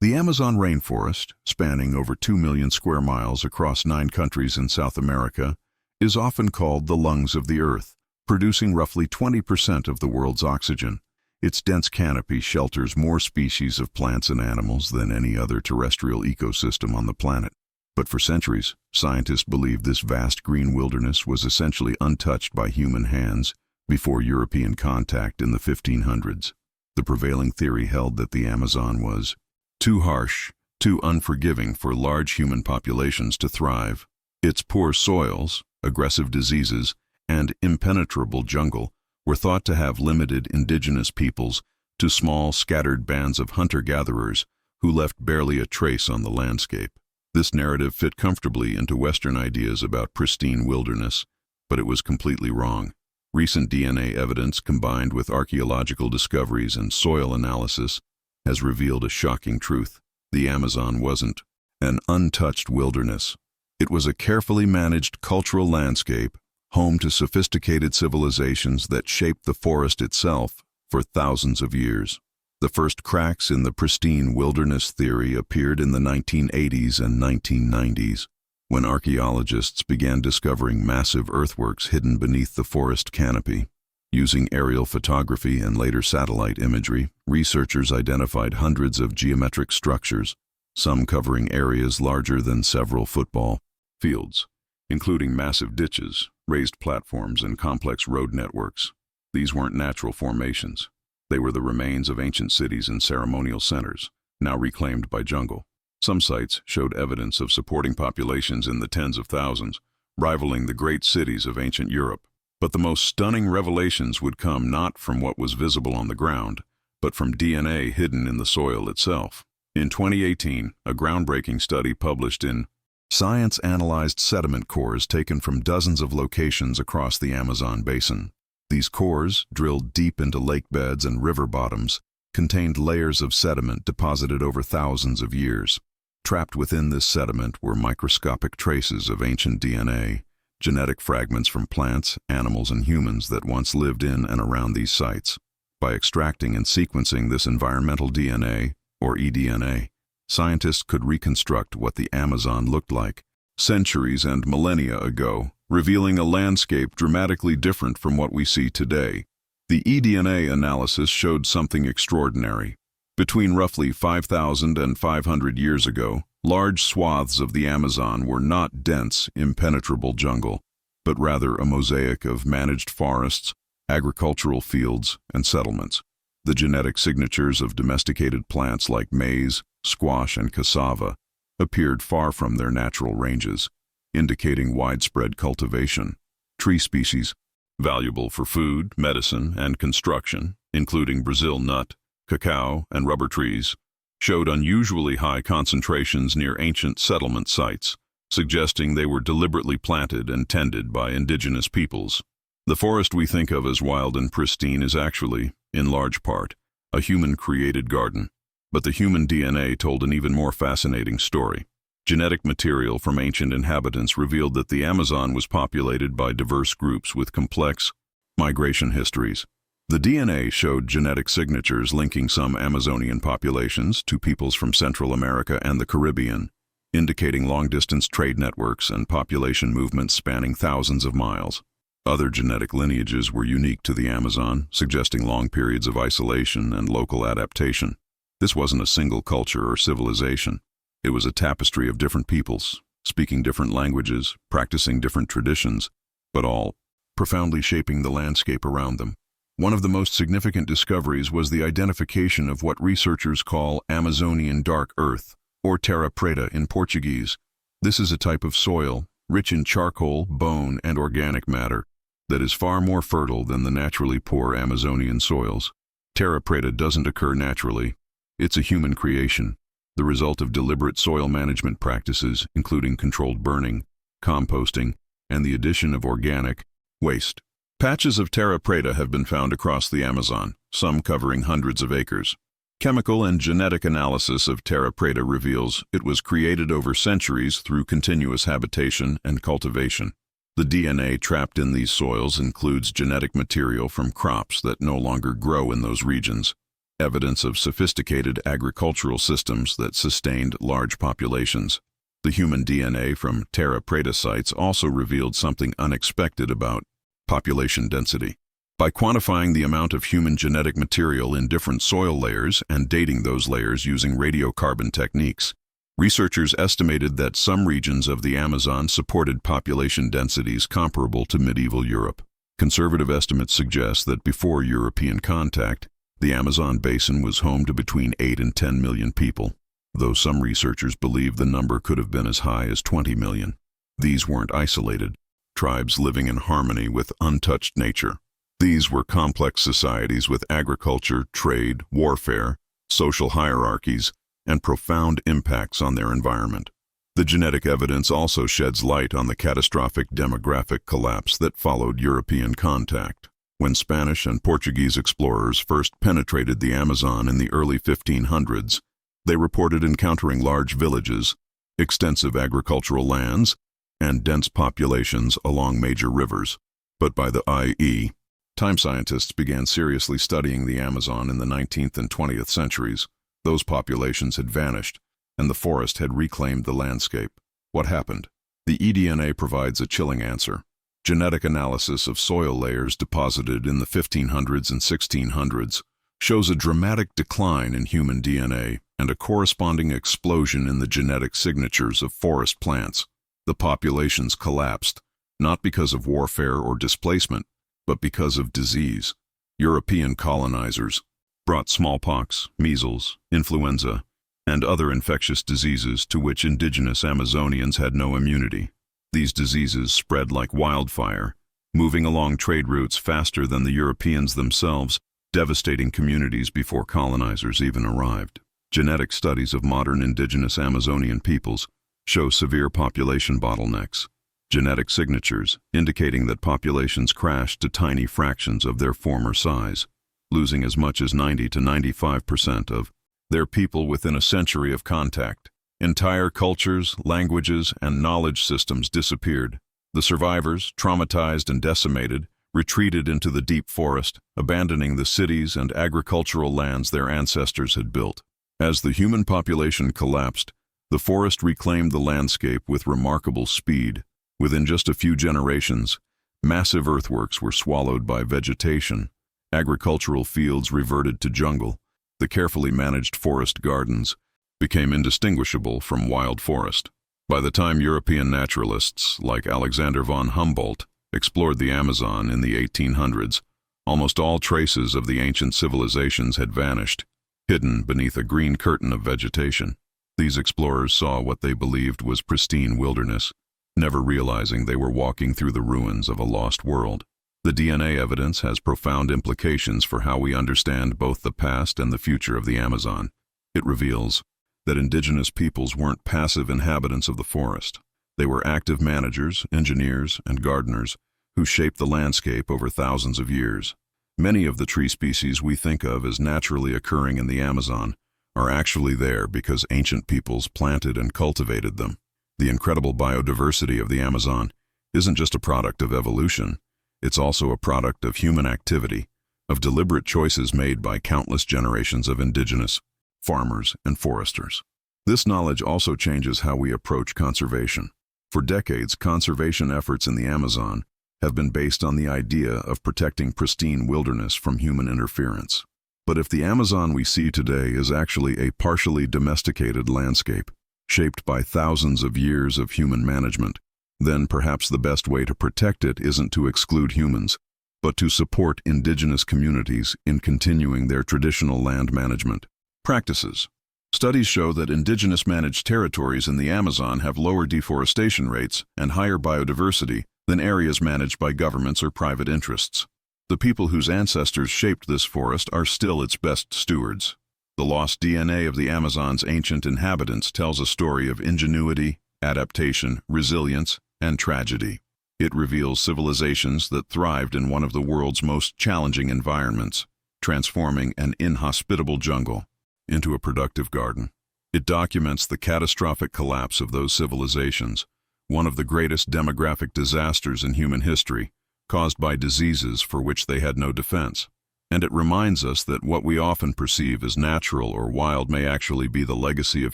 The Amazon rainforest, spanning over 2 million square miles across 9 countries in South America, is often called the lungs of the Earth, producing roughly 20% of the world's oxygen. Its dense canopy shelters more species of plants and animals than any other terrestrial ecosystem on the planet. But for centuries, scientists believed this vast green wilderness was essentially untouched by human hands before European contact in the 1500s. The prevailing theory held that the Amazon was too harsh, too unforgiving for large human populations to thrive. Its poor soils, aggressive diseases, and impenetrable jungle were thought to have limited indigenous peoples to small, scattered bands of hunter-gatherers who left barely a trace on the landscape. This narrative fit comfortably into Western ideas about pristine wilderness, but it was completely wrong. Recent DNA evidence combined with archaeological discoveries and soil analysis has revealed a shocking truth. The Amazon wasn't an untouched wilderness. It was a carefully managed cultural landscape, home to sophisticated civilizations that shaped the forest itself for thousands of years. The first cracks in the pristine wilderness theory appeared in the 1980s and 1990s, when archaeologists began discovering massive earthworks hidden beneath the forest canopy. Using aerial photography and later satellite imagery, researchers identified hundreds of geometric structures, some covering areas larger than several football fields, including massive ditches, raised platforms, and complex road networks. These weren't natural formations. They were the remains of ancient cities and ceremonial centers, now reclaimed by jungle. Some sites showed evidence of supporting populations in the tens of thousands, rivaling the great cities of ancient Europe. But the most stunning revelations would come not from what was visible on the ground, but from DNA hidden in the soil itself. In 2018, a groundbreaking study published in Science analyzed sediment cores taken from dozens of locations across the Amazon basin. These cores, drilled deep into lake beds and river bottoms, contained layers of sediment deposited over thousands of years. Trapped within this sediment were microscopic traces of ancient DNA, genetic fragments from plants, animals, and humans that once lived in and around these sites. By extracting and sequencing this environmental DNA, or eDNA, scientists could reconstruct what the Amazon looked like centuries and millennia ago, revealing a landscape dramatically different from what we see today. The eDNA analysis showed something extraordinary. Between roughly 5,000 and 500 years ago, large swaths of the Amazon were not dense, impenetrable jungle, but rather a mosaic of managed forests, agricultural fields, and settlements. The genetic signatures of domesticated plants like maize, squash, and cassava appeared far from their natural ranges, indicating widespread cultivation. Tree species, valuable for food, medicine, and construction, including Brazil nut, cacao, and rubber trees, showed unusually high concentrations near ancient settlement sites, suggesting they were deliberately planted and tended by indigenous peoples. The forest we think of as wild and pristine is actually, in large part, a human-created garden. But the human DNA told an even more fascinating story. Genetic material from ancient inhabitants revealed that the Amazon was populated by diverse groups with complex migration histories. The DNA showed genetic signatures linking some Amazonian populations to peoples from Central America and the Caribbean, indicating long-distance trade networks and population movements spanning thousands of miles. Other genetic lineages were unique to the Amazon, suggesting long periods of isolation and local adaptation. This wasn't a single culture or civilization. It was a tapestry of different peoples, speaking different languages, practicing different traditions, but all profoundly shaping the landscape around them. One of the most significant discoveries was the identification of what researchers call Amazonian dark earth, or terra preta in Portuguese. This is a type of soil, rich in charcoal, bone, and organic matter, that is far more fertile than the naturally poor Amazonian soils. Terra preta doesn't occur naturally. It's a human creation, the result of deliberate soil management practices, including controlled burning, composting, and the addition of organic waste. Patches of terra preta have been found across the Amazon, some covering hundreds of acres. Chemical and genetic analysis of terra preta reveals it was created over centuries through continuous habitation and cultivation. The DNA trapped in these soils includes genetic material from crops that no longer grow in those regions. evidence of sophisticated agricultural systems that sustained large populations. The human DNA from terra preta sites also revealed something unexpected about population density. By quantifying the amount of human genetic material in different soil layers and dating those layers using radiocarbon techniques, researchers estimated that some regions of the Amazon supported population densities comparable to medieval Europe. Conservative estimates suggest that before European contact, the Amazon basin was home to between 8 and 10 million people, though some researchers believe the number could have been as high as 20 million. These weren't isolated tribes living in harmony with untouched nature. These were complex societies with agriculture, trade, warfare, social hierarchies, and profound impacts on their environment. The genetic evidence also sheds light on the catastrophic demographic collapse that followed European contact. When Spanish and Portuguese explorers first penetrated the Amazon in the early 1500s, they reported encountering large villages, extensive agricultural lands, and dense populations along major rivers. But by the i.e. time scientists began seriously studying the Amazon in the 19th and 20th centuries, those populations had vanished, and the forest had reclaimed the landscape. What happened? The eDNA provides a chilling answer. Genetic analysis of soil layers deposited in the 1500s and 1600s shows a dramatic decline in human DNA and a corresponding explosion in the genetic signatures of forest plants. The populations collapsed, not because of warfare or displacement, but because of disease. European colonizers brought smallpox, measles, influenza, and other infectious diseases to which indigenous Amazonians had no immunity. These diseases spread like wildfire, moving along trade routes faster than the Europeans themselves, devastating communities before colonizers even arrived. Genetic studies of modern indigenous Amazonian peoples show severe population bottlenecks, genetic signatures indicating that populations crashed to tiny fractions of their former size, losing as much as 90 to 95% of their people within a century of contact. Entire cultures, languages, and knowledge systems disappeared. The survivors, traumatized and decimated, retreated into the deep forest, abandoning the cities and agricultural lands their ancestors had built. As the human population collapsed, the forest reclaimed the landscape with remarkable speed. Within just a few generations, massive earthworks were swallowed by vegetation. Agricultural fields reverted to jungle. The carefully managed forest gardens became indistinguishable from wild forest. By the time European naturalists like Alexander von Humboldt explored the Amazon in the 1800s, almost all traces of the ancient civilizations had vanished, hidden beneath a green curtain of vegetation. These explorers saw what they believed was pristine wilderness, never realizing they were walking through the ruins of a lost world. The DNA evidence has profound implications for how we understand both the past and the future of the Amazon. It reveals that indigenous peoples weren't passive inhabitants of the forest. They were active managers, engineers, and gardeners who shaped the landscape over thousands of years. Many of the tree species we think of as naturally occurring in the Amazon are actually there because ancient peoples planted and cultivated them. The incredible biodiversity of the Amazon isn't just a product of evolution, it's also a product of human activity, of deliberate choices made by countless generations of indigenous farmers and foresters. This knowledge also changes how we approach conservation. For decades, conservation efforts in the Amazon have been based on the idea of protecting pristine wilderness from human interference. But if the Amazon we see today is actually a partially domesticated landscape, shaped by thousands of years of human management, then perhaps the best way to protect it isn't to exclude humans, but to support indigenous communities in continuing their traditional land management practices. Studies show that indigenous managed territories in the Amazon have lower deforestation rates and higher biodiversity than areas managed by governments or private interests. The people whose ancestors shaped this forest are still its best stewards. The lost DNA of the Amazon's ancient inhabitants tells a story of ingenuity, adaptation, resilience, and tragedy. It reveals civilizations that thrived in one of the world's most challenging environments, transforming an inhospitable jungle into a productive garden. It documents the catastrophic collapse of those civilizations, one of the greatest demographic disasters in human history, caused by diseases for which they had no defense. And it reminds us that what we often perceive as natural or wild may actually be the legacy of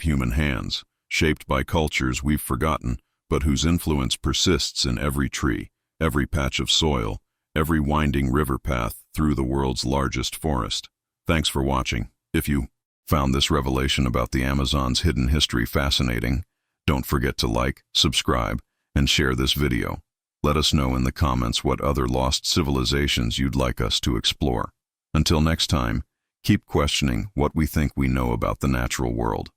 human hands, shaped by cultures we've forgotten, but whose influence persists in every tree, every patch of soil, every winding river path through the world's largest forest. Thanks for watching. If you found this revelation about the Amazon's hidden history fascinating, don't forget to like, subscribe, and share this video. Let us know in the comments what other lost civilizations you'd like us to explore. Until next time, keep questioning what we think we know about the natural world.